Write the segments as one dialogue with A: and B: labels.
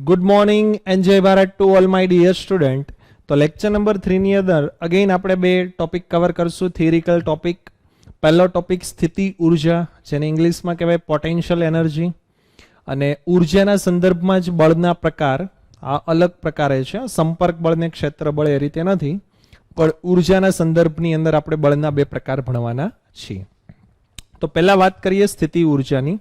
A: Good morning and Jai Bharat to all my dear student. તો lecture number 3 ની અંદર again આપણે બે ટોપિક કવર કરશું. Theoretical topic. પહેલો ટોપિક સ્થિતિ ઉર્જા, જેને ઇંગ્લિશમાં કહેવાય પોટેન્શિયલ એનર્જી. અને ઉર્જાના સંદર્ભમાં જ બળના પ્રકાર આ અલગ પ્રકારે છે. સંપર્ક બળ ને ક્ષેત્ર બળ એ રીતે નથી, પણ ઉર્જાના સંદર્ભની અંદર આપણે બળના બે પ્રકાર ભણવાના છીએ. તો પહેલા વાત કરીએ સ્થિતિ ઉર્જાની.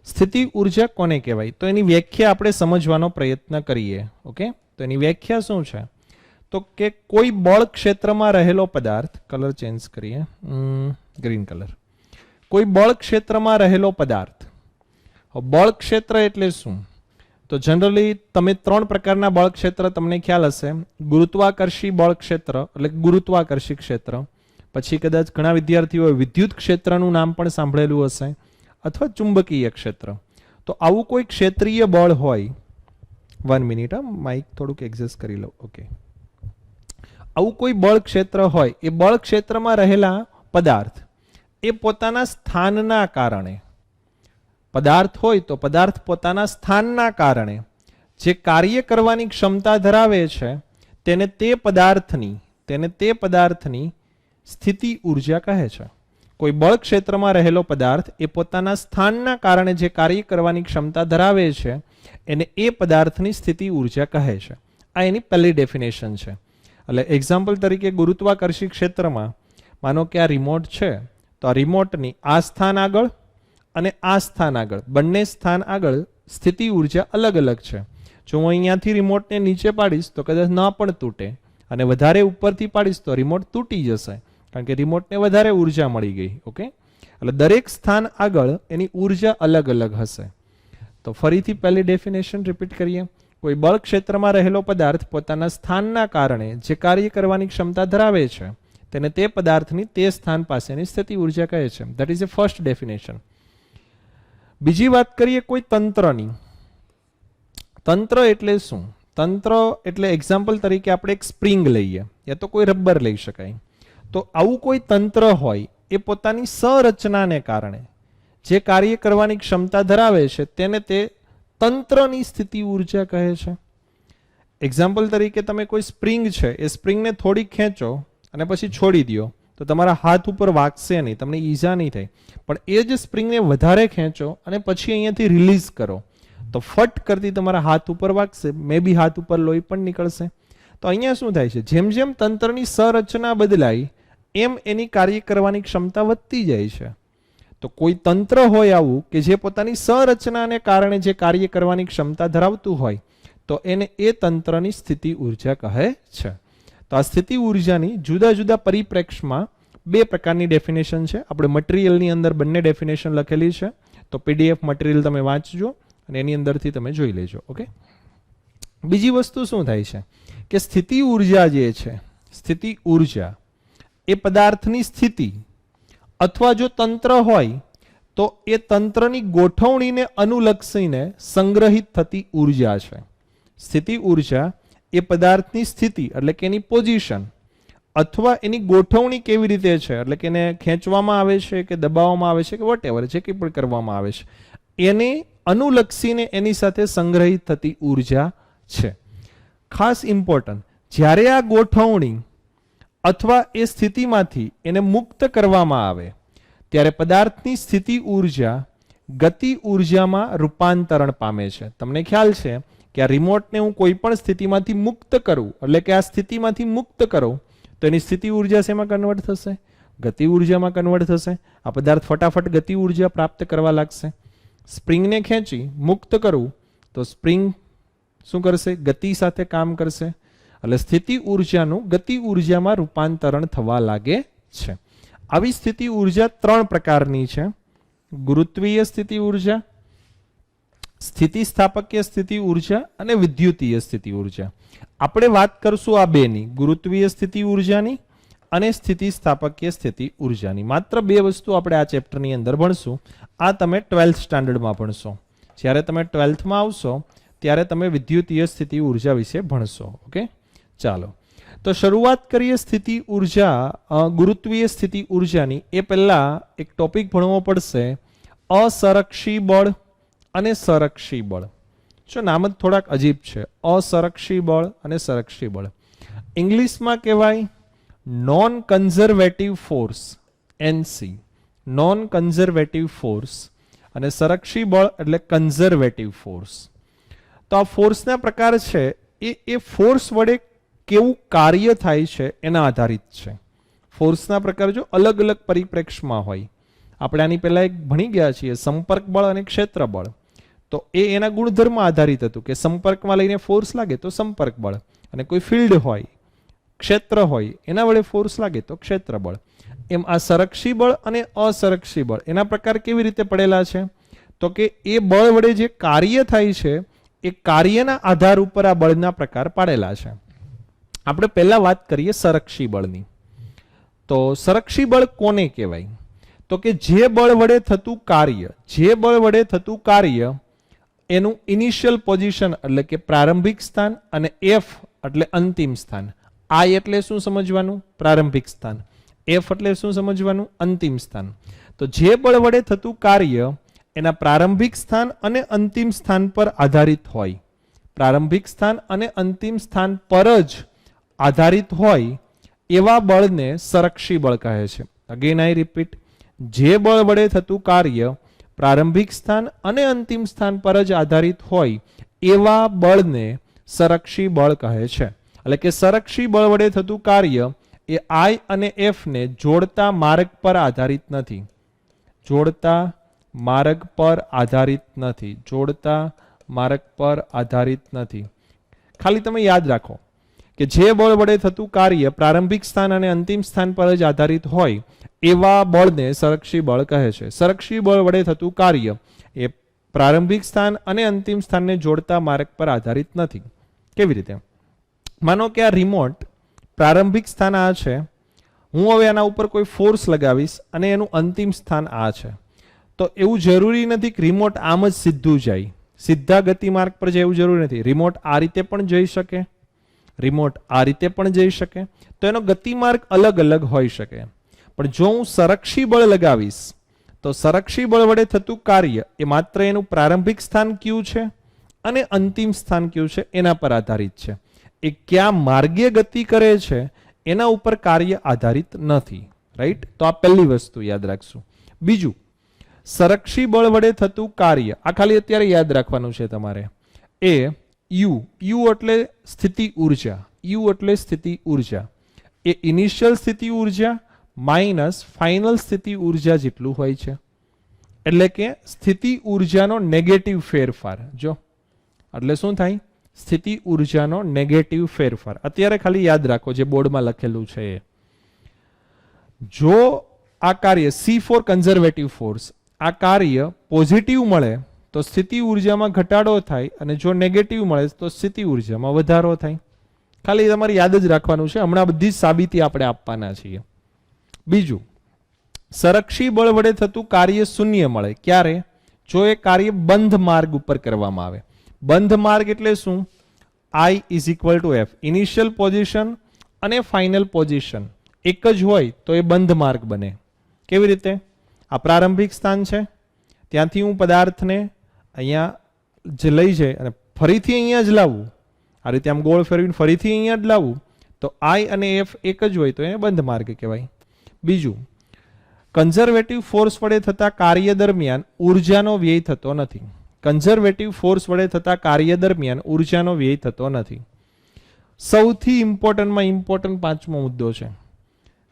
A: સ્થિતિ ઉર્જા કોને કહેવાય, તો એની વ્યાખ્યા આપણે સમજવાનો પ્રયત્ન કરીએ. ઓકે, તો એની વ્યાખ્યા શું છે, તો કે કોઈ બળ ક્ષેત્રમાં રહેલો પદાર્થ, કલર ચેન્જ કરીએ, ગ્રીન કલર. કોઈ બળ ક્ષેત્રમાં રહેલો પદાર્થ. બળ ક્ષેત્ર એટલે શું, તો જનરલી તમે ત્રણ પ્રકારના બળ ક્ષેત્ર તમને ખ્યાલ હશે. ગુરુત્વાકર્ષી બળ ક્ષેત્ર એટલે ગુરુત્વાકર્ષી ક્ષેત્ર. પછી કદાચ ઘણા વિદ્યાર્થીઓએ વિદ્યુત ક્ષેત્રનું નામ પણ સાંભળેલું હશે, અથવા ચુંબકીય ક્ષેત્ર. તો આવું કોઈ ક્ષેત્રીય બળ હોય, 1 મિનિટ, માઇક થોડુંક એડજસ્ટ કરી લો. ઓકે, આવું કોઈ બળ ક્ષેત્ર હોય, એ બળ ક્ષેત્રમાં રહેલા પદાર્થ એ પોતાના સ્થાનના કારણે, પદાર્થ હોય તો પદાર્થ પોતાના સ્થાનના કારણે જે કાર્ય કરવાની ક્ષમતા ધરાવે છે તેને તે પદાર્થની સ્થિતિ ઉર્જા કહે છે. કોઈ બળ ક્ષેત્રમાં રહેલો પદાર્થ એ પોતાના સ્થાનના કારણે જે કાર્ય કરવાની ક્ષમતા ધરાવે છે એને એ પદાર્થની સ્થિતિ ઉર્જા કહે છે. આ એની પહેલી ડેફિનેશન છે. એટલે એક્ઝામ્પલ તરીકે ગુરુત્વાકર્ષી ક્ષેત્રમાં માનો કે આ રિમોટ છે, તો આ રિમોટની આ સ્થાન આગળ અને આ સ્થાન આગળ, બંને સ્થાન આગળ સ્થિતિ ઉર્જા અલગ અલગ છે. જો હું અહીંયાથી રિમોટને નીચે પાડીશ તો કદાચ ન પણ તૂટે, અને વધારે ઉપરથી પાડીશ તો રિમોટ તૂટી જશે, કારણ કે રિમોટને વધારે ઉર્જા મળી ગઈ. ઓકે, એટલે દરેક સ્થાન આગળ એની ઉર્જા અલગ અલગ હશે. તો ફરીથી પહેલી ડેફિનેશન રિપીટ કરીએ. કોઈ બળ ક્ષેત્રમાં રહેલો પદાર્થ પોતાના સ્થાનના કારણે જે કાર્ય કરવાની ક્ષમતા ધરાવે છે તેને તે પદાર્થની તે સ્થાન પાસેની સ્થિતિ ઉર્જા કહે છે. That is A first definition. બીજી વાત કરીએ કોઈ તંત્રની. તંત્ર એટલે શું? તંત્ર એટલે એક્ઝામ્પલ તરીકે આપણે એક સ્પ્રિંગ લઈએ, યા તો કોઈ રબર લઈ શકાય. તો આવું કોઈ તંત્ર હોય એ પોતાની સંરચનાને કારણે જે કાર્ય કરવાની ક્ષમતા ધરાવે છે તેને તે તંત્રની સ્થિતિ ઉર્જા કહે છે. એક્ઝામ્પલ તરીકે તમે કોઈ સ્પ્રિંગ છે, એ સ્પ્રિંગને થોડી ખેંચો અને પછી છોડી દો તો તમારા હાથ ઉપર વાગશે નહીં, તમને ઈજા નહીં થાય. પણ એ જ સ્પ્રિંગને વધારે ખેંચો અને પછી અહીંયાથી રિલીઝ કરો તો ફટ કરતી તમારા હાથ ઉપર વાગશે, મે બી હાથ ઉપર લોહી પણ નીકળશે. તો અહીંયા શું થાય છે, જેમ જેમ તંત્રની સંરચના બદલાય એમ એની કાર્ય કરવાની ક્ષમતા વધતી જાય છે. તો કોઈ તંત્ર હોય આવું કે જે પોતાની સંરચનાને કારણે જે કાર્ય કરવાની ક્ષમતા ધરાવતું હોય તો એને એ તંત્રની સ્થિતિ ઉર્જા કહે છે. તો આ સ્થિતિ ઉર્જાની જુદા જુદા પરિપ્રેક્ષમાં બે પ્રકારની ડેફિનેશન છે. આપણે મટીરિયલની અંદર બંને ડેફિનેશન લખેલી છે, તો પીડીએફ મટીરિયલ તમે વાંચજો અને એની અંદરથી તમે જોઈ લેજો. ઓકે, બીજી વસ્તુ શું થાય છે કે સ્થિતિ ઉર્જા જે છે, સ્થિતિ ઉર્જા એ પદાર્થની સ્થિતિ અથવા જો તંત્ર હોય તો એ તંત્રની ગોઠવણીને અનુલક્ષીને સંગ્રહિત થતી ઉર્જા છે. સ્થિતિ ઉર્જા એ પદાર્થની સ્થિતિ એટલે કે એની પોઝિશન અથવા એની ગોઠવણી કેવી રીતે છે, એટલે કે એને ખેંચવામાં આવે છે કે દબાવવામાં આવે છે કે વોટેવર જે કંઈ પણ કરવામાં આવે છે એને અનુલક્ષીને એની સાથે સંગ્રહિત થતી ઉર્જા છે. ખાસ ઇમ્પોર્ટન્ટ, જ્યારે આ ગોઠવણી અથવા એ સ્થિતિમાંથી એને મુક્ત કરવામાં આવે ત્યારે પદાર્થની સ્થિતિ ઉર્જા ગતિ ઉર્જામાં રૂપાંતરણ પામે છે. તમને ખ્યાલ છે કે આ રિમોટને હું કોઈ પણ સ્થિતિમાંથી મુક્ત કરું, એટલે કે આ સ્થિતિમાંથી મુક્ત કરું તો એની સ્થિતિ ઉર્જા શેમાં કન્વર્ટ થશે? ગતિ ઉર્જામાં કન્વર્ટ થશે. આ પદાર્થ ફટાફટ ગતિ ઉર્જા પ્રાપ્ત કરવા લાગશે. સ્પ્રિંગને ખેંચી મુક્ત કરું તો સ્પ્રિંગ શું કરશે? ગતિ સાથે કામ કરશે. એટલે સ્થિતિ ઉર્જાનું ગતિ ઉર્જામાં રૂપાંતરણ થવા લાગે છે. આવી સ્થિતિ ઉર્જા ત્રણ પ્રકારની છે: ગુરુત્વીય સ્થિતિ ઉર્જા, સ્થિતિસ્થાપકીય સ્થિતિ ઉર્જા અને વિદ્યુતીય સ્થિતિ ઉર્જા. આપણે વાત કરશું આ બેની, ગુરુત્વીય સ્થિતિ ઉર્જાની અને સ્થિતિસ્થાપકીય સ્થિતિ ઉર્જાની. માત્ર બે વસ્તુ આપણે આ ચેપ્ટરની અંદર ભણશું. આ તમે 12th સ્ટાન્ડર્ડમાં ભણશો. જ્યારે તમે 12thમાં આવશો ત્યારે તમે વિદ્યુતીય સ્થિતિ ઉર્જા વિશે ભણશો. ઓકે, ચાલો તો શરૂઆત કરીએ સ્થિતિ ઉર્જા, ગુરુત્વીય સ્થિતિ ઉર્જાની. એ પહેલા એક ટોપિક ભણવો પડશે, અસંરક્ષી બળ અને સંરક્ષી બળ. જો નામ જ થોડાક અજીબ છે, અસંરક્ષી બળ અને સંરક્ષી બળ. ઇંગ્લિશમાં કહેવાય non conservative force, NC, non conservative force, અને સંરક્ષી બળ એટલે કન્ઝર્વેટિવ ફોર્સ. તો આ ફોર્સના પ્રકાર છે એ ફોર્સ વડે કેવું કાર્ય થાય છે એના આધારિત છે. ફોર્સના પ્રકાર જો અલગ અલગ પરિપ્રેક્ષમાં હોય. આપણે આની પહેલા એક ભણી ગયા છીએ સંપર્ક બળ અને ક્ષેત્ર બળ. તો એના ગુણધર્મ આધારિત હતું કે સંપર્કમાં લઈને ફોર્સ લાગે તો સંપર્ક બળ, અને કોઈ ફિલ્ડ હોય, ક્ષેત્ર હોય, એના વડે ફોર્સ લાગે તો ક્ષેત્ર બળ. એમ આ સંરક્ષી બળ અને અસંરક્ષી બળ એના પ્રકાર કેવી રીતે પડેલા છે? તો કે એ બળ વડે જે કાર્ય થાય છે એ કાર્યના આધાર ઉપર આ બળના પ્રકાર પાડેલા છે. આપણે પહેલા વાત કરીએ સંરક્ષી બળની. તો સંરક્ષી બળ કોને કહેવાય? તો કે જે બળ વડે થતું કાર્ય, જે બળ વડે થતું કાર્ય એનું ઇનિશિયલ પોઝિશન એટલે કે પ્રારંભિક સ્થાન, અને એફ એટલે અંતિમ સ્થાન. આઈ એટલે શું સમજવાનું? પ્રારંભિક સ્થાન. એફ એટલે શું સમજવાનું? અંતિમ સ્થાન. તો જે બળ વડે થતું કાર્ય એના પ્રારંભિક સ્થાન અને અંતિમ સ્થાન પર આધારિત હોય, પ્રારંભિક સ્થાન અને અંતિમ સ્થાન પર જ આધારિત હોય એવા બળને સંરક્ષી બળ કહે છે. અગેન આઈ રિપીટ, જે બળ વડે થતું કાર્ય પ્રારંભિક સ્થાન અને અંતિમ સ્થાન પર જ આધારિત હોય એવા બળને સંરક્ષી બળ કહે છે. એટલે કે સંરક્ષી બળ વડે થતું કાર્ય એ આઈ અને એફ ને જોડતા માર્ગ પર આધારિત નથી. જોડતા માર્ગ પર આધારિત નથી. જોડતા માર્ગ પર આધારિત નથી. ખાલી તમે યાદ રાખો કે જે બળ વડે થતું કાર્ય પ્રારંભિક સ્થાન અને અંતિમ સ્થાન પર જ આધારિત હોય એવા બળને સંરક્ષી બળ કહે છે. સંરક્ષી બળ વડે થતું કાર્ય એ પ્રારંભિક સ્થાન અને અંતિમ સ્થાનને જોડતા માર્ગ પર આધારિત નથી. કેવી રીતે? માનો કે આ રિમોટ પ્રારંભિક સ્થાન આ છે, હું હવે આના ઉપર કોઈ ફોર્સ લગાવીશ અને એનું અંતિમ સ્થાન આ છે. તો એવું જરૂરી નથી કે રિમોટ આમ જ સીધું જાય, સીધા ગતિ માર્ગ પર જાય એવું જરૂરી નથી. રિમોટ આ રીતે પણ જઈ શકે, રિમોટ આ રીતે પણ જઈ શકે. તો એનો ગતિમાર્ગ અલગ અલગ હોઈ શકે. પણ જો હું સંરક્ષી બળ લગાવીશ તો સંરક્ષી બળ વડે થતું કાર્ય એ માત્ર એનું પ્રારંભિક સ્થાન કયું છે અને અંતિમ સ્થાન કયું છે એના પર આધારિત છે. એ કયા માર્ગે ગતિ કરે છે એના ઉપર કાર્ય આધારિત નથી. રાઈટ? તો આ પહેલી વસ્તુ યાદ રાખશું. બીજું, સંરક્ષી બળ વડે થતું કાર્ય, આ ખાલી અત્યારે યાદ રાખવાનું છે તમારે, એ યુ, યુ એટલે સ્થિતિ ઉર્જા, યુ એટલે સ્થિતિ ઉર્જા, એ ઇનિશિયલ સ્થિતિ ઉર્જા માઇનસ ફાઇનલ સ્થિતિ ઉર્જા જેટલું હોય છે. એટલે કે સ્થિતિ ઉર્જાનો નેગેટિવ ફેરફાર. જો એટલે શું થાય? સ્થિતિ ઉર્જાનો નેગેટિવ ફેરફાર. અત્યારે ખાલી યાદ રાખો જે બોર્ડમાં લખેલું છે એ. જો આ કાર્ય સી ફોર કન્ઝર્વેટિવ ફોર્સ, આ કાર્ય પોઝિટિવ મળે તો સ્થિતિ ઉર્જામાં ઘટાડો થાય, અને જો નેગેટિવ મળે તો સ્થિતિ ઉર્જામાં વધારો થાય. ખાલી તમારે યાદ જ રાખવાનું છે. હમણાં બધી જ સાબિતી આપણે આપવાના છીએ. બીજું, સંરક્ષી બળ વડે થતું કાર્ય શૂન્ય મળે. ક્યારે? જો એ કાર્ય બંધ માર્ગ ઉપર કરવામાં આવે. બંધ માર્ગ એટલે શું? I is equal to f, initial position અને ફાઇનલ પોઝિશન એક જ હોય તો એ બંધ માર્ગ બને. કેવી રીતે? આ પ્રારંભિક સ્થાન છે, ત્યાંથી હું પદાર્થને અહીંયા જ લઈ જાય અને ફરીથી અહીંયા જ લાવવું, આ રીતે આમ ગોળ ફેરવીને ફરીથી અહીંયા જ લાવવું, તો આઈ અને એફ એક જ હોય તો એને બંધ માર્ગ કહેવાય. બીજું, કન્ઝર્વેટિવ ફોર્સ વડે થતા કાર્ય દરમિયાન ઉર્જાનો વ્યય થતો નથી. કન્ઝર્વેટિવ ફોર્સ વડે થતા કાર્ય દરમિયાન ઉર્જાનો વ્યય થતો નથી. સૌથી ઇમ્પોર્ટન્ટમાં ઇમ્પોર્ટન્ટ પાંચમો મુદ્દો છે.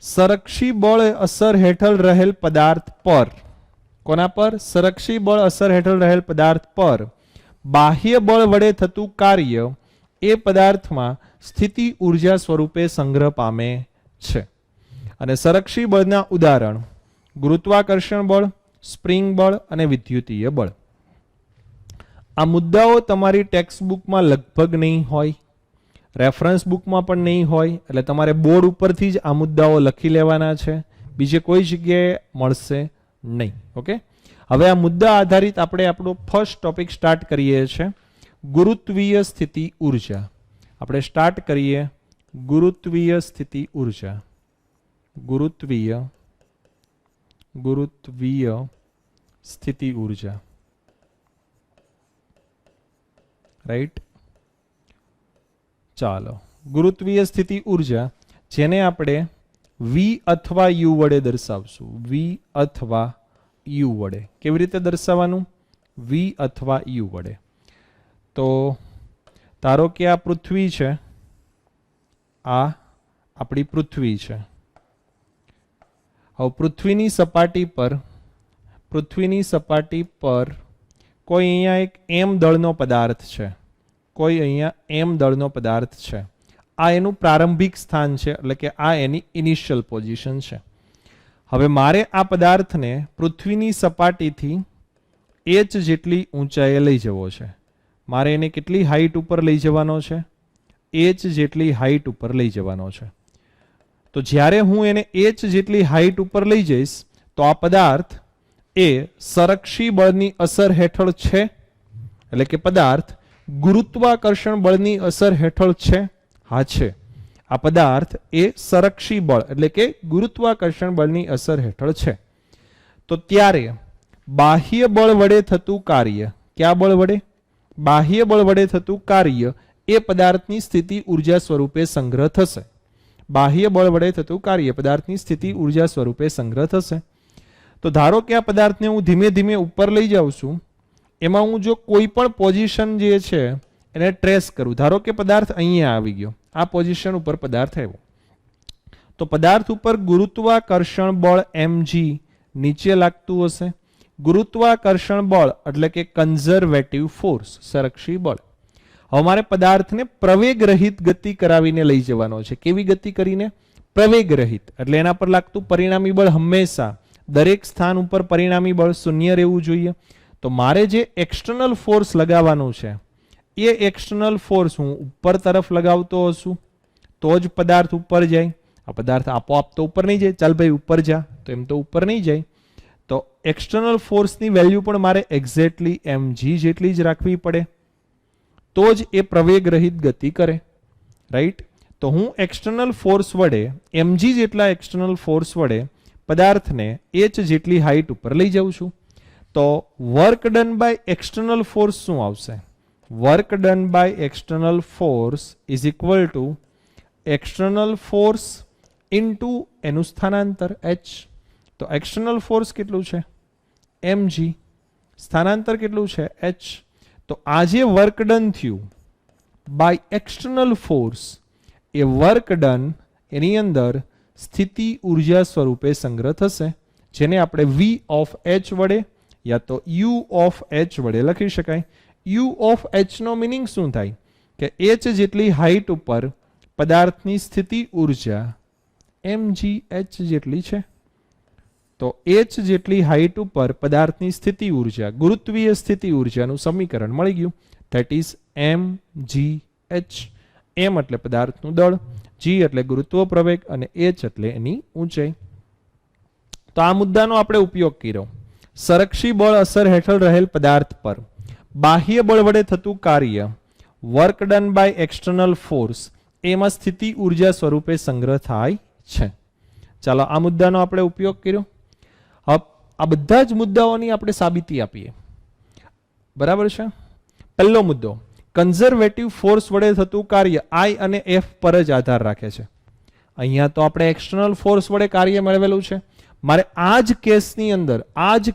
A: સંરક્ષી બળ અસર હેઠળ રહેલ પદાર્થ પર, કોના પર? સંરક્ષી બળ અસર હેઠળ રહેલ પદાર્થ પર બાહ્ય બળ વડે થતું કાર્ય એ પદાર્થમાં સ્થિતિ ઉર્જા સ્વરૂપે સંગ્રહ પામે છે. અને સંરક્ષી બળના ઉદાહરણ ગુરુત્વાકર્ષણ બળ, સ્પ્રિંગ બળ અને વિદ્યુતીય બળ. આ મુદ્દાઓ તમારી ટેક્સ્ટ બુકમાં લગભગ નહીં હોય, રેફરન્સ બુકમાં પણ નહીં હોય, એટલે તમારે બોર્ડ ઉપરથી જ આ મુદ્દાઓ લખી લેવાના છે, બીજે કોઈ જગ્યાએ મળશે નહીં. ઓકે, હવે આ મુદ્દા આધારિત આપણે આપણો ફર્સ્ટ ટોપિક સ્ટાર્ટ કરીએ છીએ, ગુરુત્વીય સ્થિતિ ઉર્જા. આપણે સ્ટાર્ટ કરીએ ગુરુત્વીય સ્થિતિ ઉર્જા. ગુરુત્વીય સ્થિતિ ઉર્જા. રાઈટ. ચાલો, ગુરુત્વીય સ્થિતિ ઉર્જા જેને આપણે વી અથવા યુ વડે દર્શાવશું. વી અથવા યુ વડે કેવી રીતે દર્શાવવાનું? વી અથવા યુ વડે. તો ધારો કે આ પૃથ્વી છે, આ આપણી પૃથ્વી છે. હવે પૃથ્વીની સપાટી પર કોઈ અહીંયા એક એમ દળનો પદાર્થ છે. કોઈ અહીંયા એમ દળનો પદાર્થ છે. આ એનું પ્રારંભિક સ્થાન છે, એટલે કે આ એની ઇનિશિયલ પોઝિશન છે. હવે મારે આ પદાર્થને પૃથ્વીની સપાટીથી h જેટલી ઊંચાઈએ લઈ જવો છે. મારે એને કેટલી હાઈટ ઉપર લઈ જવાનો છે? h જેટલી હાઈટ ઉપર લઈ જવાનો છે. તો જ્યારે હું એને h જેટલી હાઈટ ઉપર લઈ જઈશ તો આ પદાર્થ એ સંરક્ષી બળની અસર હેઠળ છે, એટલે કે પદાર્થ ગુરુત્વાકર્ષણ બળની અસર હેઠળ છે. હા છે. આ પદાર્થ એ સંરક્ષી બળ એટલે કે ગુરુત્વાકર્ષણ બળની અસર હેઠળ છે. તો ત્યારે બાહ્ય બળ વડે થતું કાર્ય, કયા બળ વડે? બાહ્ય બળ વડે થતું કાર્ય એ પદાર્થની સ્થિતિ ઉર્જા સ્વરૂપે સંગ્રહ થશે. બાહ્ય બળ વડે થતું કાર્ય પદાર્થની સ્થિતિ ઉર્જા સ્વરૂપે સંગ્રહ થશે. તો ધારો કે આ પદાર્થને હું ધીમે ધીમે ઉપર લઈ જાઉં છું. એમાં હું જો કોઈ પણ પોઝિશન જે છે એને ટ્રેસ કરું, ધારો કે પદાર્થ અહીંયા આવી ગયો, આ પોઝિશન ઉપર પદાર્થ આવ્યો, તો પદાર્થ ઉપર ગુરુત્વાકર્ષણ બળ mg નીચે લાગતું હશે. ગુરુત્વાકર્ષણ બળ એટલે કે કન્ઝર્વેટિવ ફોર્સ, સંરક્ષી બળ. હવે મારે પદાર્થને પ્રવેગ રહિત ગતિ કરાવીને લઈ જવાનો છે. કેવી ગતિ કરીને? પ્રવેગ રહિત. એટલે એના પર લાગતું પરિણામી બળ હંમેશા દરેક સ્થાન ઉપર પરિણામી બળ શૂન્ય રહેવું જોઈએ. તો મારે જે એક્સટર્નલ ફોર્સ લગાવવાનું છે એ એક્સટર્નલ ફોર્સ હું ઉપર તરફ લગાવતો હશું તો જ પદાર્થ ઉપર જાય. આ પદાર્થ આપોઆપ તો ઉપર નહીં જાય. ચાલ ભાઈ ઉપર જા, તો એમ તો ઉપર નહીં જાય. તો એક્સટર્નલ ફોર્સની વેલ્યુ પણ મારે એક્ઝેક્ટલી mg જેટલી જ રાખવી પડે, તો જ એ પ્રવેગ રહિત ગતિ કરે. રાઈટ. તો હું એક્સટર્નલ ફોર્સ વડે mg જેટલા એક્સટર્નલ ફોર્સ વડે પદાર્થને h જેટલી હાઈટ ઉપર લઈ જાઉં છું. તો work done by external force શું આવશે? Work done by external force is equal to external force into એનું સ્થાનાંતર h. તો એક્સટર્નલ ફોર્સ કેટલું છે? mg. સ્થાનાંતર કેટલું છે? h. તો આ જે વર્ક ડન થયું બાય એક્સટર્નલ ફોર્સ એ વર્ક ડન એની અંદર સ્થિતિ ઉર્જા સ્વરૂપે સંગ્રહ થશે, જેને આપણે v ઓફ h વડે યા તો u ઓફ h વડે લખી શકાય. u ઓફ h નો મિનિંગ શું થાય? કે h જેટલી હાઈટ ઉપર પદાર્થની સ્થિતિ ઉર્જા mgh જેટલી છે. તો h જેટલી હાઈટ ઉપર પદાર્થની સ્થિતિ ઉર્જા, ગુરુત્વીય સ્થિતિ ઉર્જાનું સમીકરણ મળી ગયું. That is mgh. m એટલે પદાર્થનું દળ, g એટલે ગુરુત્વ પ્રવેગ અને h એટલે એની ઊંચાઈ. તો આ મુદ્દાનો આપણે ઉપયોગ કર્યો. સંરક્ષી બળ અસર હેઠળ રહેલ પદાર્થ પર બાહ્ય બળ વડે થતું કાર્ય work done by external force એમાં સ્થિતિ ઉર્જા સ્વરૂપે સંગ્રહ થાય છે. ચાલો આ મુદ્દાનો આપણે ઉપયોગ કર્યો. આ બધા જ મુદ્દાઓની આપણે સાબિતી આપીએ. બરાબર છે. પહેલો મુદ્દો, કન્ઝર્વેટિવ ફોર્સ વડે થતું કાર્ય I અને F પર જ આધાર રાખે છે. અહીંયા તો આપણે એક્સટર્નલ ફોર્સ વડે કાર્ય મેળવેલું છે. મારે આ જ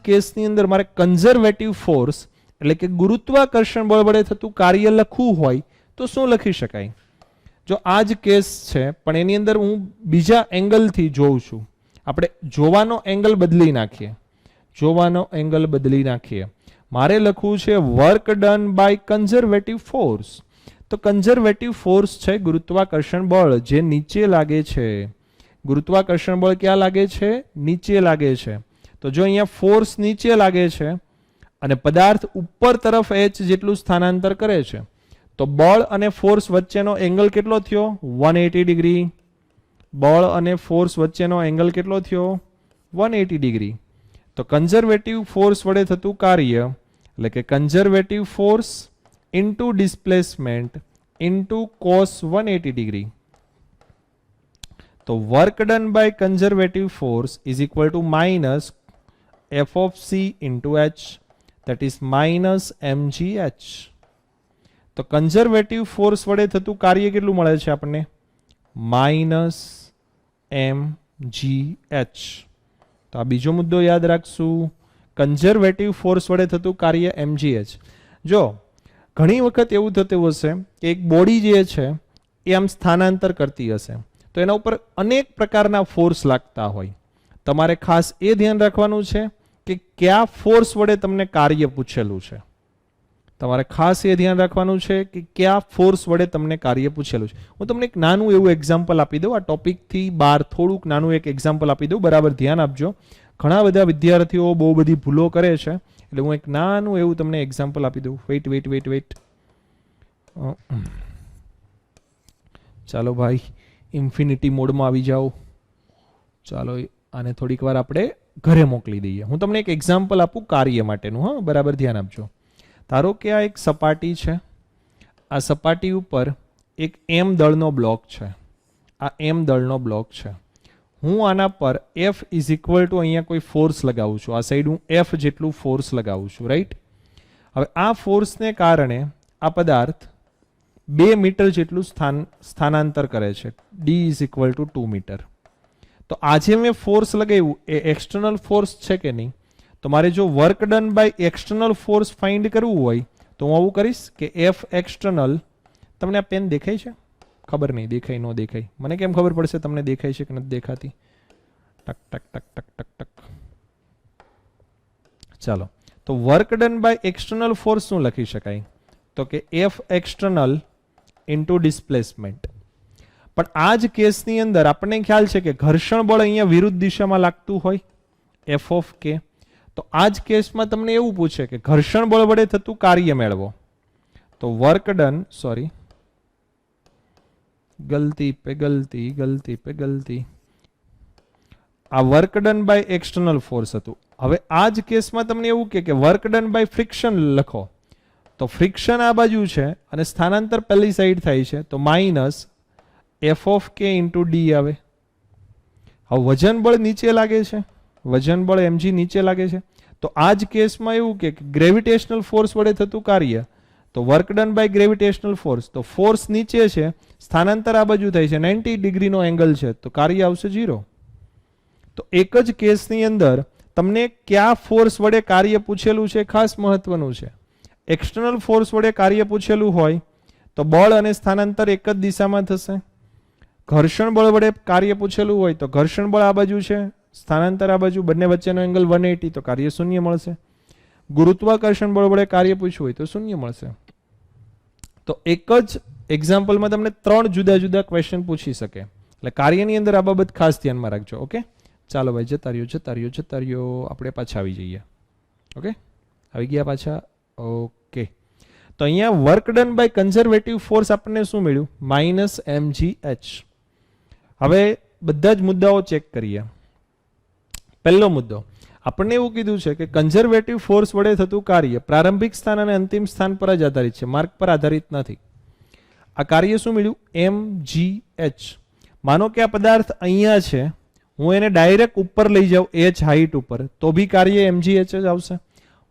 A: કેસની અંદર મારે કન્ઝર્વેટિવ ફોર્સ એટલે કે ગુરુત્વાકર્ષણ બળ વડે થતું કાર્ય લખવું હોય તો શું લખી શકાય? જો આ જ કેસ છે પણ એની અંદર હું બીજા એંગલથી જોઉં છું, આપણે જોવાનો એંગલ બદલી નાખીએ. મારે લખવું છે work done by conservative force. તો કન્ઝર્વેટિવ ફોર્સ છે ગુરુત્વાકર્ષણ બળ જે નીચે લાગે છે. ગુરુત્વાકર્ષણ બળ ક્યાં લાગે છે? નીચે લાગે છે. તો જો અહીંયા ફોર્સ નીચે લાગે છે અને પદાર્થ ઉપર તરફ h જેટલું સ્થાનાંતર કરે છે તો બળ અને ફોર્સ વચ્ચેનો એંગલ કેટલો થયો? 180 ડિગ્રી. બળ અને ફોર્સ વચ્ચેનો એંગલ કેટલો થયો? 180 ડિગ્રી. તો કન્ઝર્વેટિવ ફોર્સ વડે થતું કાર્ય એટલે કે conservative force into displacement into cos 180 ડિગ્રી. તો work done by conservative force is equal to minus f of c into h, that is minus mgh. તો કન્ઝર્વેટિવ ફોર્સ વડે થતું કાર્ય કેટલું મળે છે આપણને? Minus mgh. તો આ બીજો મુદ્દો યાદ રાખશું, કન્ઝર્વેટિવ ફોર્સ વડે થતું કાર્ય mgh. જો ઘણી વખત એવું થતું હશે કે એક બોડી જે છે એ આમ સ્થાનાંતર કરતી હશે, તો એના ઉપર અનેક પ્રકારના ફોર્સ લાગતા હોય. તમારે ખાસ એ ધ્યાન રાખવાનું છે કે કયા ફોર્સ વડે તમને કાર્ય પૂછેલું છે. તમારે ખાસ એ ધ્યાન રાખવાનું છે કે કયા ફોર્સ વડે તમને કાર્ય પૂછેલું છે. હું તમને એક નાનું એવું એક્ઝામ્પલ આપી દઉં, આ ટોપિકથી બહાર થોડુંક નાનું એક એક્ઝામ્પલ આપી દઉં, બરાબર ધ્યાન આપજો. ઘણા બધા વિદ્યાર્થીઓ બહુ બધી ભૂલો કરે છે, એટલે હું એક નાનું એવું તમને એક્ઝામ્પલ આપી દઉં. વેઇટ. ચાલો ભાઈ, ઇન્ફિનિટી મોડમાં આવી જાઓ. ચાલો આને થોડીક વાર આપણે ઘરે મોકલી દઈએ. હું તમને એક એક્ઝામ્પલ આપું કાર્ય માટેનું, હા, બરાબર ધ્યાન આપજો. ધારો કે આ એક સપાટી છે, આ સપાટી ઉપર એક m દળનો બ્લોક છે, આ m દળનો બ્લોક છે. હું આના પર F ઇઝ ઇક્વલ ટુ અહીંયા કોઈ ફોર્સ લગાવું છું, આ સાઈડ હું F જેટલું ફોર્સ લગાવું છું, રાઈટ. હવે આ ફોર્સને કારણે આ પદાર્થ 2 મીટર જેટલું સ્થાનાંતર કરે છે, D is equal to 2 metre. તો આજે મેં ફોર્સ લગાવ્યું એ એક્સટર્નલ ફોર્સ છે કે નહીં? તો મારે જો work done by external force find કરવું હોય તો હું આવું કરીશ કે F એક્સટર્નલ, તમને આ પેન દેખાય છે? ખબર નહીં, દેખાય ન દેખાય, મને કેમ ખબર પડશે તમને દેખાય છે કે નથી દેખાતી? ટક ટક ટક ટક ટક ટક. ચાલો, તો work done by external force શું લખી શકાય? તો કે F એક્સટર્નલ ઇન્ટુ ડિસ્પ્લેસમેન્ટ. પણ આ જ કેસની અંદર આપણને ખ્યાલ છે કે ઘર્ષણ બળ અહીંયા વિરુદ્ધ દિશામાં લાગતું હોય, F ઓફ K. તો આ જ કેસમાં તમને એવું પૂછે કે ઘર્ષણ બળ વડે થતું કાર્ય મેળવો. તો વર્ક ડન, સોરી, ગલતી પે ગલતી, આ work done by external force હતું. હવે આ જ કેસમાં તમને એવું કે વર્ક ડન બાય ફ્રિક્શન લખો. તો ફ્રિક્શન આ બાજુ છે અને સ્થાનાંતર પહેલી સાઈડ થાય છે, તો minus F of K into D આવે. હવે વજન બળ નીચે લાગે છે, વજન બળ mg નીચે લાગે છે. તો આ જ કેસમાં એવું કે ગ્રેવિટેશનલ ફોર્સ વડે થતું કાર્ય, તો work done by gravitational force, તો ફોર્સ નીચે છે, સ્થાનાંતર આ બાજુ થાય છે, 90 ડિગ્રીનો એંગલ છે, તો કાર્ય આવશે 0. તો એક જ કેસની અંદર તમને કયા ફોર્સ વડે કાર્ય પૂછેલું છે ખાસ મહત્વનું છે. એક્સટર્નલ ફોર્સ વડે કાર્ય પૂછેલું હોય તો બળ અને સ્થાનાંતર એક જ દિશામાં થશે. ઘર્ષણ બળ વડે કાર્ય પૂછેલું હોય તો ઘર્ષણ બળ આ બાજુ છે, સ્થાનાંતર આ બાજુ, બંને વચ્ચેનો એંગલ 180, તો કાર્ય 0 મળશે. ગુરુત્વાકર્ષણ બળ વડે કાર્ય પૂછવું હોય તો 0 મળશે. તો એક જ એક્ઝામ્પલમાં તમને 3 જુદા જુદા ક્વેશ્ચન પૂછી શકે, એટલે કાર્યની અંદર આ બાબત ખાસ ધ્યાનમાં રાખજો. ઓકે, ચાલો ભાઈ, જતા રહ્યો, આપણે પાછા આવી જઈએ. ઓકે, આવી ગયા પાછા. ઓકે, તો અહીંયા work done by conservative force આપણને શું મળ્યું? Minus mgh. હવે બધા જ મુદ્દાઓ ચેક કરીએ. પહેલો મુદ્દો, આપણને એવું કીધું છે કે કન્ઝર્વેટિવ ફોર્સ વડે થતું કાર્ય પ્રારંભિક સ્થાન અને અંતિમ સ્થાન પર જ આધારિત છે, માર્ગ પર આધારિત નથી. આ કાર્ય શું મળ્યું? mgh. માનો કે આ પદાર્થ અહીંયા છે, હું એને ડાયરેક્ટ ઉપર લઈ જાઉં h હાઈટ ઉપર, તો બી કાર્ય mgh જ આવશે.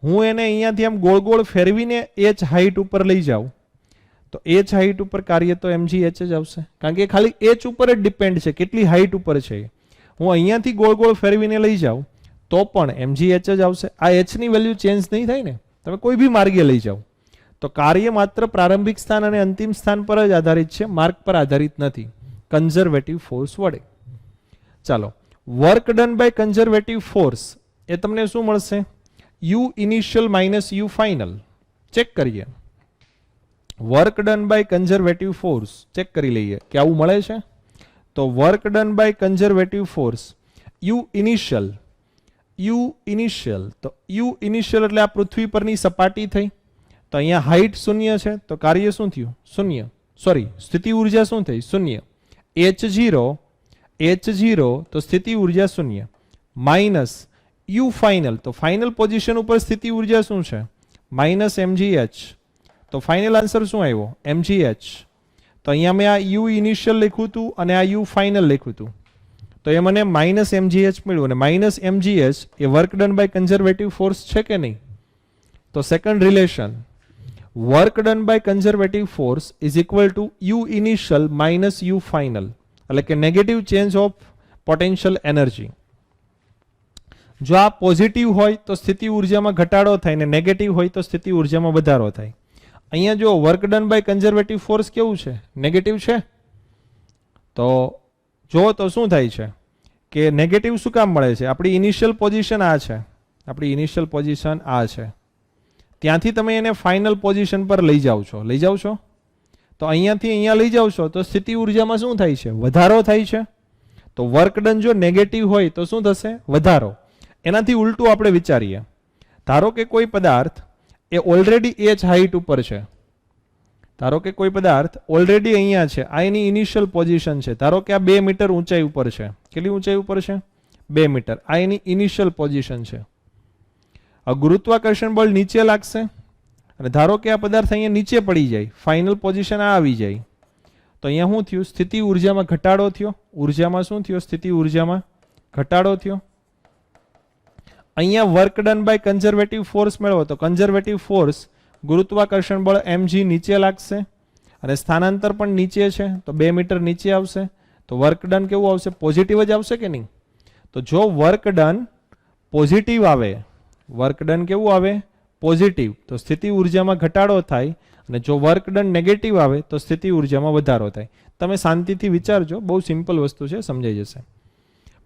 A: હું એને અહીંયાથી આમ ગોળ ગોળ ફેરવીને h હાઈટ ઉપર લઈ જાઉં તો h હાઈટ ઉપર કાર્ય તો mgh જ આવશે, કારણ કે ખાલી h ઉપર જ ડિપેન્ડ છે, કેટલી હાઈટ ઉપર છે. હું અહીંયાથી ગોળ ગોળ ફેરવીને લઈ જાઉં તો પણ mgh જ આવશે. આ h ની વેલ્યુ ચેન્જ નહીં થાય ને, તમે કોઈ બી માર્ગે લઈ જાઓ તો કાર્ય માત્ર પ્રારંભિક સ્થાન અને અંતિમ સ્થાન પર જ આધારિત છે, માર્ગ પર આધારિત નથી, કન્ઝર્વેટિવ ફોર્સ વડે. ચાલો, work done by conservative force એ તમને શું મળશે? U initial minus U final. Check કરીએ. Work done by conservative force check કરી લઈએ કે આવું મળે છે. તો work done by conservative force U initial, તો U ઇનિશિયલ એટલે આ પૃથ્વી પરની સપાટી થઈ, તો અહીંયા હાઈટ 0 છે, તો કાર્ય શું થયું? 0. સોરી, સ્થિતિ ઉર્જા શું થઈ? 0. H0 તો સ્થિતિ ઉર્જા 0 માઇનસ U ફાઇનલ, તો ફાઇનલ પોઝિશન ઉપર સ્થિતિ ઉર્જા શું છે? Minus mgh. તો ફાઇનલ આન્સર શું આવ્યો? mgh. તો અહીંયા મેં આ U ઇનિશિયલ લખ્યું હતું અને આ U ફાઇનલ લખ્યું હતું, તો એ મને માઇનસ mgh મળ્યું, અને માઇનસ mgh એ work done by conservative force છે કે નહીં? તો second relation, work done by conservative force is equal to U initial minus U final, એટલે કે negative change of potential energy. જો આ પોઝિટિવ હોય તો સ્થિતિ ઉર્જામાં ઘટાડો થાય ને નેગેટિવ હોય તો સ્થિતિ ઉર્જામાં વધારો થાય. અહીંયા જો work done by conservative force કેવું છે? નેગેટિવ છે. તો જો તો શું થાય છે કે નેગેટિવ શું કામ મળે છે? આપણી ઇનિશિયલ પોઝિશન આ છે, આપણી ઇનિશિયલ પોઝિશન આ છે, ત્યાંથી તમે એને ફાઇનલ પોઝિશન પર લઈ જાઓ છો, લઈ જાઓ છો. તો અહીંયાથી અહીંયા લઈ જાઓ છો તો સ્થિતિ ઉર્જામાં શું થાય છે? વધારો થાય છે. તો વર્ક ડન જો નેગેટિવ હોય તો શું થશે? વધારો. એનાથી ઉલટું આપણે વિચારીએ. ધારો કે કોઈ પદાર્થ એ ઓલરેડી h હાઈટ ઉપર છે, ધારો કે કોઈ પદાર્થ ઓલરેડી અહીંયા છે, આ એની ઇનિશિયલ પોઝિશન છે. ધારો કે આ 2 મીટર ઊંચાઈ ઉપર છે. કેટલી ઊંચાઈ ઉપર છે? 2 મીટર. આ એની ઇનિશિયલ પોઝિશન છે. ગુરુત્વાકર્ષણ બળ નીચે લાગશે અને ધારો કે આ પદાર્થ અહીંયા નીચે પડી જાય, ફાઇનલ પોઝિશન આ આવી જાય, તો અહીંયા શું થયું? સ્થિતિ ઉર્જામાં ઘટાડો થયો. ઉર્જામાં શું થયો? સ્થિતિ ઉર્જામાં ઘટાડો થયો. અહીંયા work done by conservative force મેળવો તો કન્ઝર્વેટિવ ફોર્સ ગુરુત્વાકર્ષણ બળ mg નીચે લાગશે અને સ્થાનાંતર પણ નીચે છે, તો 2 મીટર નીચે આવશે. તો વર્ક ડન કેવું આવશે? પોઝિટિવ જ આવશે કે નહીં? તો જો વર્ક ડન પોઝિટિવ આવે, વર્ક ડન કેવું આવે? પોઝિટિવ, તો સ્થિતિ ઉર્જામાં ઘટાડો થાય અને જો વર્ક ડન નેગેટિવ આવે તો સ્થિતિ ઉર્જામાં વધારો થાય. તમે શાંતિથી વિચારજો, બહુ સિમ્પલ વસ્તુ છે, સમજાઈ જશે.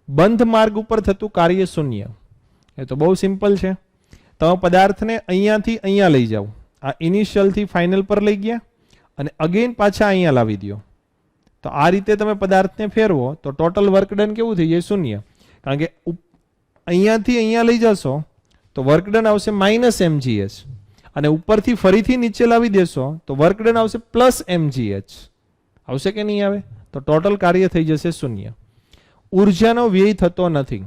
A: બંધ માર્ગ ઉપર થતું કાર્ય શૂન્ય, એ તો બહુ સિમ્પલ છે. તમે પદાર્થને અહીંયાથી અહીંયા લઈ જાઓ, આ ઇનિશિયલથી ફાઇનલ પર લઈ ગયા અને અગેન પાછા અહીંયા લાવી દો, તો આ રીતે તમે પદાર્થને ફેરવો તો ટોટલ વર્ક ડન કેવું થઈ જાય? શૂન્ય. કારણ કે અહીંયાથી અહીંયા લઈ જશો તો વર્ક ડન આવશે -mgh અને ઉપરથી ફરીથી નીચે લાવી દેશો તો વર્ક ડન આવશે +mgh. આવશે કે નહીં આવે? તો ટોટલ કાર્ય થઈ જશે શૂન્ય. ઉર્જાનો વ્યય થતો નથી,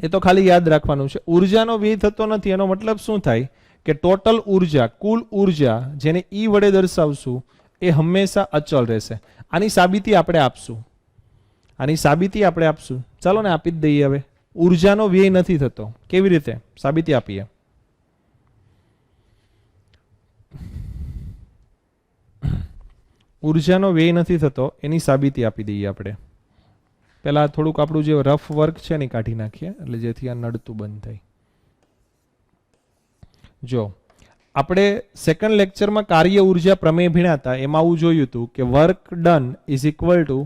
A: એ તો ખાલી યાદ રાખવાનું છે. ઉર્જાનો વ્યય થતો નથી એનો મતલબ શું થાય? કે ટોટલ ઉર્જા, કુલ ઉર્જા જેને E વડે દર્શાવશું એ હંમેશા અચળ રહેશે. આની સાબિતી આપણે આપશું, આની સાબિતી આપણે આપશું. ચાલો ને આપી જ દઈએ. હવે ઉર્જાનો વ્યય નથી થતો, કેવી રીતે સાબિતી આપીએ? ઉર્જાનો વ્યય નથી થતો એની સાબિતી આપી દઈએ આપણે. પહેલા થોડુંક આપણું જે રફ વર્ક છે ને કાઢી નાખીએ, એટલે જેથી આ નડતું બંધ થાય. જો આપણે સેકન્ડ લેક્ચરમાં કાર્ય ઉર્જા પ્રમેય ભણ્યા હતા, એમાં આવું જોયું હતું કે work done is equal to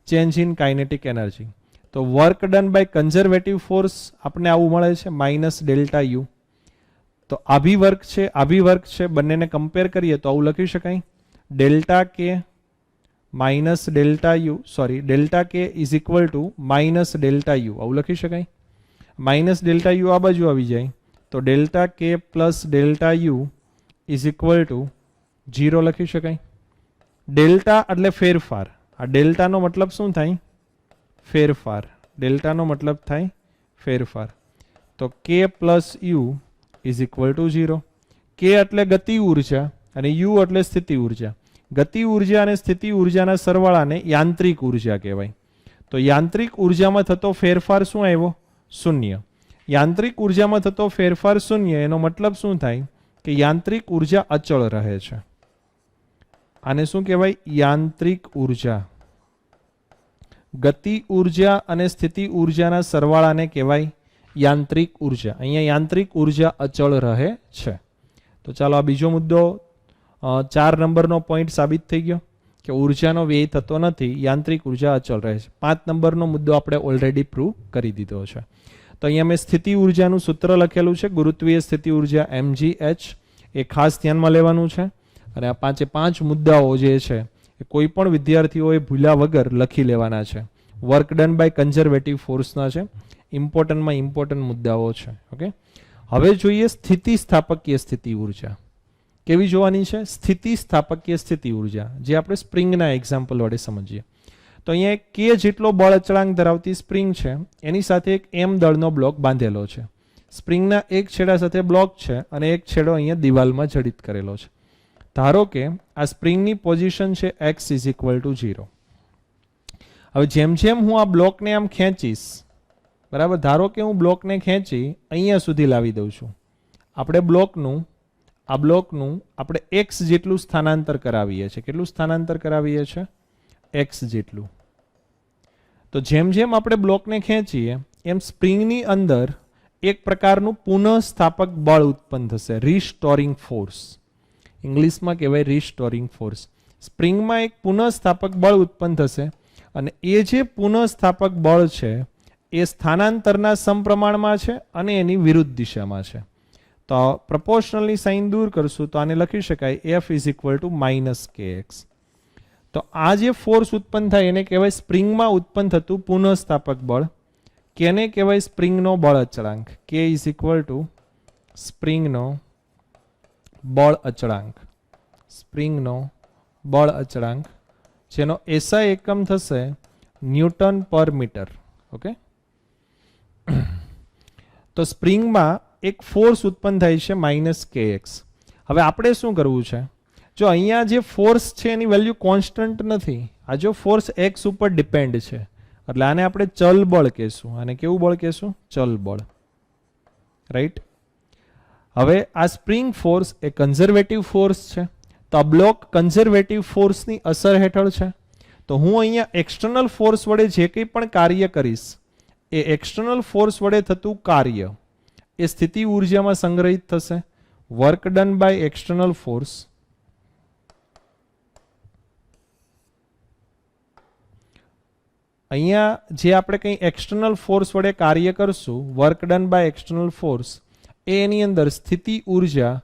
A: change in kinetic energy. તો work done by conservative force આપણે આવું મળે છે -Δu. તો આભી વર્ક છે, આભી વર્ક છે, બંનેને કમ્પેર કરીએ તો આવું લખી શકાય ΔK -Δu, sorry ΔK is equal two -Δu, આવું લખી શકાય. -Δu આ બાજુ આવી જાય તો ΔK plus Δu is equal two 0 લખી શકાય. ડેલ્ટા એટલે ફેરફાર, આ ડેલ્ટાનો મતલબ શું થાય? ફેરફાર. ડેલ્ટાનો મતલબ થાય ફેરફાર. તો K plus U is equal two 0. K એટલે ગતિ ઉર્જા અને U એટલે સ્થિતિ ઉર્જા. ગતિ ઉર્જા અને સ્થિતિ ઉર્જાના સરવાળાને યાંત્રિક ઉર્જા કહેવાય. તો યાંત્રિક ઉર્જામાં થતો ફેરફાર શું આવ્યો? શૂન્ય. યાંત્રિક ઉર્જામાં થતો ફેરફાર શૂન્ય, એનો મતલબ શું થાય? કે યાંત્રિક ઉર્જા અચળ રહે છે. આને શું કહેવાય? યાંત્રિક ઉર્જા. ગતિ ઉર્જા અને સ્થિતિ ઉર્જાના સરવાળાને કહેવાય યાંત્રિક ઉર્જા. અહીંયા યાંત્રિક ઉર્જા અચળ રહે છે. તો ચાલો આ બીજો મુદ્દો 4 નંબરનો પોઈન્ટ સાબિત થઈ ગયો કે ઉર્જાનો વ્યય થતો નથી, યાંત્રિક ઉર્જા અચળ રહે છે. 5 નંબરનો મુદ્દો આપણે ઓલરેડી પ્રૂવ કરી દીધો છે. તો અહીંયા મેં સ્થિતિ ઉર્જાનું સૂત્ર લખેલું છે, ગુરુત્વીય સ્થિતિ ઉર્જા mgh, એ ખાસ ધ્યાનમાં લેવાનું છે. અને આ 5 મુદ્દાઓ જે છે એ કોઈ પણ વિદ્યાર્થીઓએ ભૂલ્યા વગર લખી લેવાના છે. વર્ક ડન બાય કન્ઝર્વેટિવ ફોર્સના છે, ઇમ્પોર્ટન્ટમાં ઇમ્પોર્ટન્ટ મુદ્દાઓ છે. ઓકે, હવે જોઈએ સ્થિતિ સ્થાપકીય સ્થિતિ ઉર્જા. કેવી જોવાની છે? સ્થિતિ સ્થાપકીય સ્થિતિ ઉર્જા, જે આપણે સ્પ્રિંગના એક્ઝામ્પલ વડે સમજીએ. તો અહીંયા એક K જેટલો બળ અચળાંક ધરાવતી સ્પ્રિંગ છે, એની સાથે એક M દળનો બ્લોક બાંધેલો છે. સ્પ્રિંગના એક છેડા સાથે બ્લોક છે અને એક છેડો અહીંયા દિવાલમાં જડિત કરેલો છે. ધારો કે આ સ્પ્રિંગની પોઝિશન છે x ઇઝ ઇક્વલ ટુ 0. હવે જેમ જેમ હું આ બ્લોકને આમ ખેંચીશ, બરાબર, ધારો કે હું બ્લોકને ખેંચી અહીંયા સુધી લાવી દઉં છું. આપણે બ્લોકનું આ બ્લોકનું આપણે x જેટલું સ્થાનાંતર કરાવીએ છીએ. કેટલું સ્થાનાંતર કરાવીએ છીએ? x જેટલું. તો જેમ જેમ આપણે બ્લોકને ખેંચીએ એમ સ્પ્રિંગની અંદર એક પ્રકારનું પુનઃસ્થાપક બળ ઉત્પન્ન થશે, રીસ્ટોરિંગ ફોર્સ. ઇંગ્લિશમાં કહેવાય રીસ્ટોરિંગ ફોર્સ. સ્પ્રિંગમાં એક પુનઃસ્થાપક બળ ઉત્પન્ન થશે અને એ જે પુનઃસ્થાપક બળ છે એ સ્થાનાંતરના સમપ્રમાણમાં છે અને એની વિરુદ્ધ દિશામાં છે. તો પ્રપોર્શનલની સાઇન દૂર કરશું તો આને લખી શકાય F is equal two -kx. તો આ જે ફોર્સ ઉત્પન્ન થાય એને કહેવાય સ્પ્રિંગમાં ઉત્પન્ન થતું પુનઃસ્થાપક બળ. કેને કહેવાય? સ્પ્રિંગનો બળ અચળાંક. K ઇઝ ઇક્વલ ટુ સ્પ્રિંગનો બળ અચળાંક. સ્પ્રિંગનો બળ અચળાંક જેનો SI એકમ થશે ન્યૂટન પર મીટર. ઓકે, તો સ્પ્રિંગમાં એક ફોર્સ ઉત્પન્ન થાય છે -kx. હવે આપણે શું કરવું છે? જો અહીંયા જે ફોર્સ છે એની વેલ્યુ કોન્સ્ટન્ટ નથી. આ જો ફોર્સ x ઉપર ડિપેન્ડ છે એટલે આને આપણે ચલ બળ કહેશું. આને કેવું બળ કહેશું? ચલ બળ. રાઈટ. હવે આ સ્પ્રિંગ ફોર્સ એ કન્ઝર્વેટિવ ફોર્સ છે. તો આ બ્લોક કન્ઝર્વેટિવ ફોર્સની અસર હેઠળ છે. તો હું અહીંયા એક્સટર્નલ ફોર્સ વડે જે કંઈ પણ કાર્ય કરીશ એ એક્સટર્નલ ફોર્સ વડે થતું કાર્ય એ સ્થિતિ ઉર્જામાં સંગ્રહિત થશે. Work done by external force અહીંયા જે આપણે કંઈ એક્સટર્નલ ફોર્સ વડે કાર્ય કરશું, work done by external force, એની અંદર સ્થિતિ ઉર્જા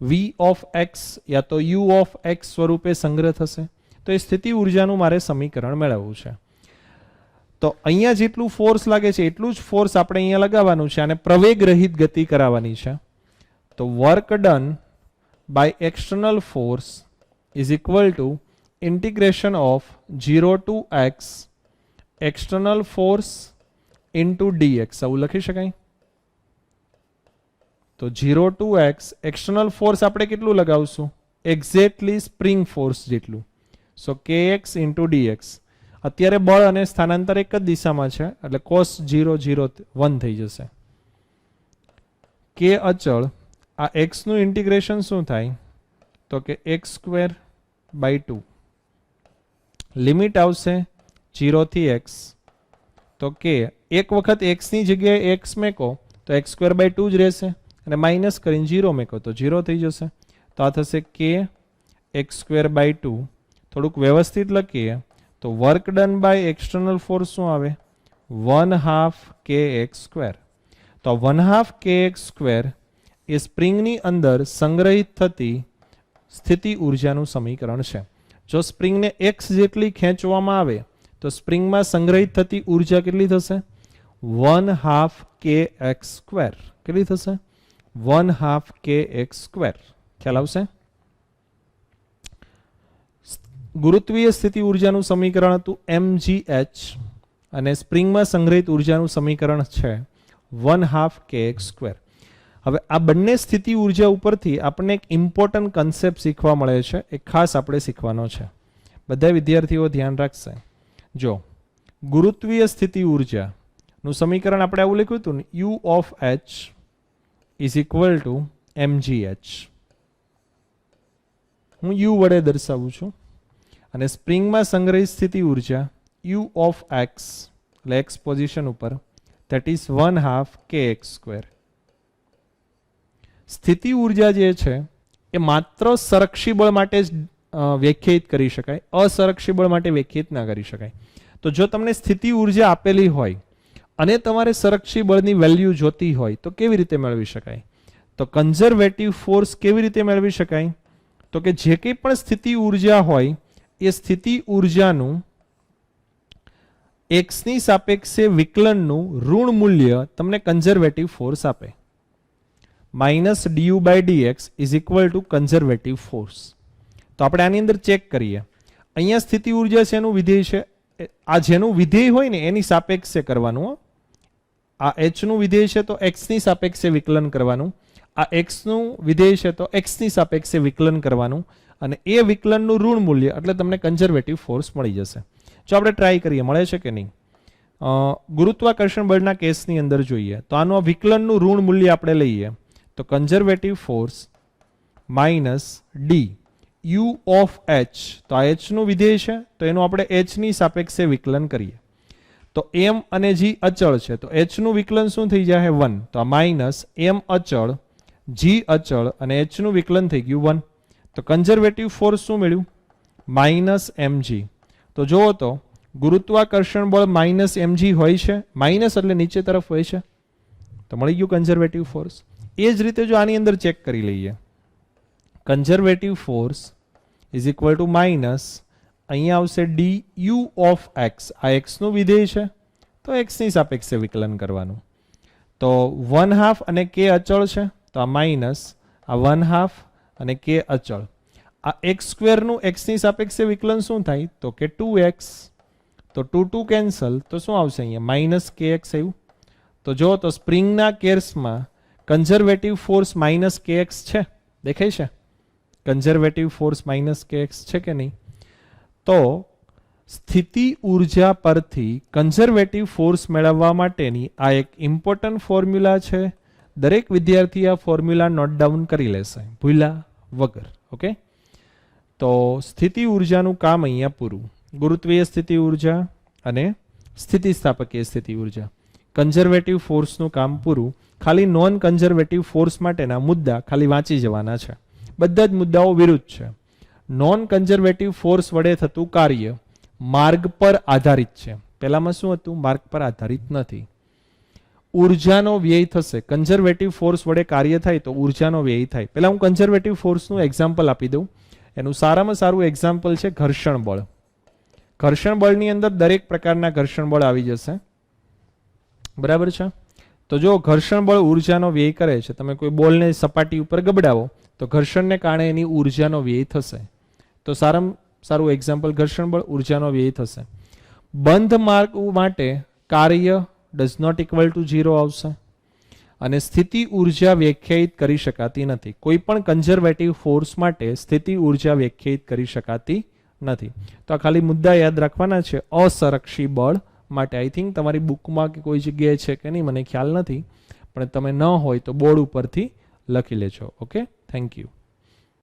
A: V ઓફ x યા તો U ઓફ x સ્વરૂપે સંગ્રહ થશે. તો એ સ્થિતિ ઉર્જાનું મારે સમીકરણ મેળવવું છે. તો અહીંયા જેટલું ફોર્સ લાગે છે એટલું જ ફોર્સ આપણે અહીંયા લગાવવાનું છે અને પ્રવેગ રહિત ગતિ કરાવવાની છે. તો work done by external force is equal to integration of 0 to x external force into dx. આવું લખી શકાય. તો 0 ટુ x એક્સટર્નલ ફોર્સ આપણે કેટલું લગાવશું? એક્ઝેક્ટલી સ્પ્રિંગ ફોર્સ જેટલું. સો kx ઇન્ટુ dx. અત્યારે બળ અને સ્થાનાંતર એક જ દિશામાં છે એટલે cos 0 0 1 થઈ જશે. k અચળ, આ x નું ઇન્ટિગ્રેશન શું થાય? તો કે x²/2. લિમિટ આવશે 0 થી x. તો કે એક વખત x ની જગ્યાએ x મેકો તો x²/2 જ રહેશે અને માઇનસ કરીને 0 મેકો તો 0 થઈ જશે. તો આ થશે k x²/2. થોડુંક વ્યવસ્થિત લખીએ તો work done by external force શું આવે? 1/2 kx². તો 1/2 kx² એ સ્પ્રિંગની અંદર સંગ્રહિત થતી સ્થિતિ ઉર્જાનું સમીકરણ છે. જો સ્પ્રિંગને x જેટલી ખેંચવામાં આવે તો સ્પ્રિંગમાં સંગ્રહિત થતી ઉર્જા કેટલી થશે? 1/2 kx². કેટલી થશે? 1/2 kx². ખ્યાલ આવશે? ગુરુત્વીય સ્થિતિ ઉર્જાનું સમીકરણ હતું mgh અને સ્પ્રિંગમાં સંગ્રહિત ઉર્જાનું સમીકરણ છે 1/2 kx². હવે આ બંને સ્થિતિ ઉર્જા ઉપરથી આપણને એક ઇમ્પોર્ટન્ટ કન્સેપ્ટ શીખવા મળે છે. એ ખાસ આપણે શીખવાનો છે. બધા વિદ્યાર્થીઓ ધ્યાન રાખશે. જો ગુરુત્વીય સ્થિતિ ઉર્જાનું સમીકરણ આપણે આવું લખ્યું હતું ને, U of h is equal two mgh. હું U વડે દર્શાવું છું. અને સ્પ્રિંગમાં સંગ્રહિત સ્થિતિ ઉર્જા U ઓફ x એટલે x પોઝિશન ઉપર that is 1/2 kx². સ્થિતિ ઉર્જા જે છે એ માત્ર સંરક્ષી બળ માટે જ વ્યાખ્યાયિત કરી શકાય, અસંરક્ષી બળ માટે વ્યાખ્યાયિત ના કરી શકાય. તો જો તમને સ્થિતિ ઉર્જા આપેલી હોય અને તમારે સંરક્ષી બળની વેલ્યુ જોતી હોય તો કેવી રીતે મેળવી શકાય? તો કન્ઝર્વેટિવ ફોર્સ કેવી રીતે મેળવી શકાય? તો કે જે કંઈ પણ સ્થિતિ ઉર્જા હોય એ સ્થિતિ ઉર્જાનું x ની સાપેક્ષે વિકલનનું ઋણ મૂલ્ય તમને કન્ઝર્વેટિવ ફોર્સ આપે. -du/dx is equal two conservative force. તો આપણે આની અંદર ચેક કરીએ. અહીંયા સ્થિતિ ઉર્જા છે એનું વિધેય છે. આ જેનું વિધેય હોય ને એની સાપેક્ષે કરવાનું. આ h નું વિધેય છે તો x ની સાપેક્ષે વિકલન કરવાનું. આ x નું વિધેય છે તો x ની સાપેક્ષે વિકલન કરવાનું અને એ વિકલનનું ઋણ મૂલ્ય એટલે તમને કન્ઝર્વેટિવ ફોર્સ મળી જશે. જો આપણે ટ્રાય કરીએ મળે છે કે નહીં. ગુરુત્વાકર્ષણ બળના કેસની અંદર જોઈએ તો આનું વિકલનનું ઋણ મૂલ્ય આપણે લઈએ તો conservative force minus D U of H, તો આ એચ નું વિધેય છે તો એનું આપણે એચ ની સાપેક્ષે વિકલન કરીએ તો એમ અને જી અચળ છે તો એચ નું વિકલન શું થઈ જાય 1, તો આ માઇનસ એમ અચળ જી અચળ અને એચ નું વિકલન થઈ ગયું 1, તો કન્ઝર્વેટિવ ફોર્સ શું મળ્યું માઇનસ mg. તો જુઓ તો ગુરુત્વાકર્ષણ બળ માઇનસ mg હોય છે, માઇનસ એટલે નીચે તરફ હોય છે, તો મળી ગયું કન્ઝર્વેટિવ ફોર્સ. એ જ રીતે જો આની અંદર ચેક કરી લઈએ, conservative force is equal to minus અહીંયા આવશે ડી યુ ઓફ એક્સ, આ એક્સ નું વિધેય છે તો એક્સ ની સાપેક્ષે વિકલન કરવાનું, તો 1/2 અને કે અચળ છે તો આ માઇનસ આ 1/2 અને કે અચળ, આ એક્સ સ્ક્વેરનું એક્સની સાપેક્ષે વિકલન શું થાય તો કે 2x, તો 2 કેન્સલ તો શું આવશે અહીંયા માઇનસ kx આવ્યું. તો જો તો સ્પ્રિંગના કેસમાં કન્ઝર્વેટિવ ફોર્સ માઇનસ kx છે, દેખાય છે કન્ઝર્વેટિવ ફોર્સ માઇનસ kx છે કે નહીં. તો સ્થિતિ ઉર્જા પરથી કન્ઝર્વેટિવ ફોર્સ મેળવવા માટેની આ એક ઇમ્પોર્ટન્ટ ફોર્મ્યુલા છે. દરેક વિદ્યાર્થી આ ફોર્મ્યુલા નોટ ડાઉન કરી લેશે ભૂલા વગર. ઓકે, તો સ્થિતિ ઉર્જાનું કામ અહીંયા પૂરું. ગુરુત્વીય સ્થિતિ ઉર્જા અને સ્થિતિસ્થાપકીય સ્થિતિ ઉર્જા, કન્ઝર્વેટિવ ફોર્સનું કામ પૂરું. ખાલી નોન કન્ઝર્વેટિવ ફોર્સ માટેના મુદ્દા ખાલી વાંચી જવાના છે, બધા જ મુદ્દાઓ વિરુદ્ધ છે. નોન કન્ઝર્વેટિવ ફોર્સ વડે થતું કાર્ય માર્ગ પર આધારિત છે, પહેલામાં શું હતું માર્ગ પર આધારિત નથી. ઉર્જાનો વ્યય થશે, કન્ઝર્વેટિવ ફોર્સ વડે કાર્ય થાય તો ઉર્જાનો વ્યય થાય. પહેલા હું કન્ઝર્વેટિવ ફોર્સનું એક્ઝામ્પલ આપી દઉં. એનું સારામાં સારું એક્ઝામ્પલ છે ઘર્ષણ બળ. ઘર્ષણ બળની અંદર દરેક પ્રકારના ઘર્ષણ બળ આવી જશે, બરાબર છે. તો જો ઘર્ષણ બળ ઉર્જાનો વ્યય કરે છે, તમે કોઈ બોલને સપાટી ઉપર ગબડાવો તો ઘર્ષણને કારણે એની ઉર્જાનો વ્યય થશે, તો સારામાં સારું એક્ઝામ્પલ ઘર્ષણ બળ, ઉર્જાનો વ્યય થશે. બંધ માર્ગ માટે કાર્ય ડઝ નોટ ઇક્વલ ટુ 0 આવશે અને સ્થિતિ ઉર્જા વ્યાખ્યાયિત કરી શકાતી નથી. કોઈ પણ કન્ઝર્વેટિવ ફોર્સ માટે સ્થિતિ ઉર્જા વ્યાખ્યાયિત કરી શકાતી નથી. તો આ ખાલી મુદ્દા યાદ રાખવાના છે અસંરક્ષી બળ માટે. આઈ થિંક તમારી બુકમાં કે કોઈ જગ્યાએ છે કે નહીં મને ખ્યાલ નથી, પણ તમે ન હોય તો બોર્ડ ઉપરથી લખી લેજો. Okay, thank you.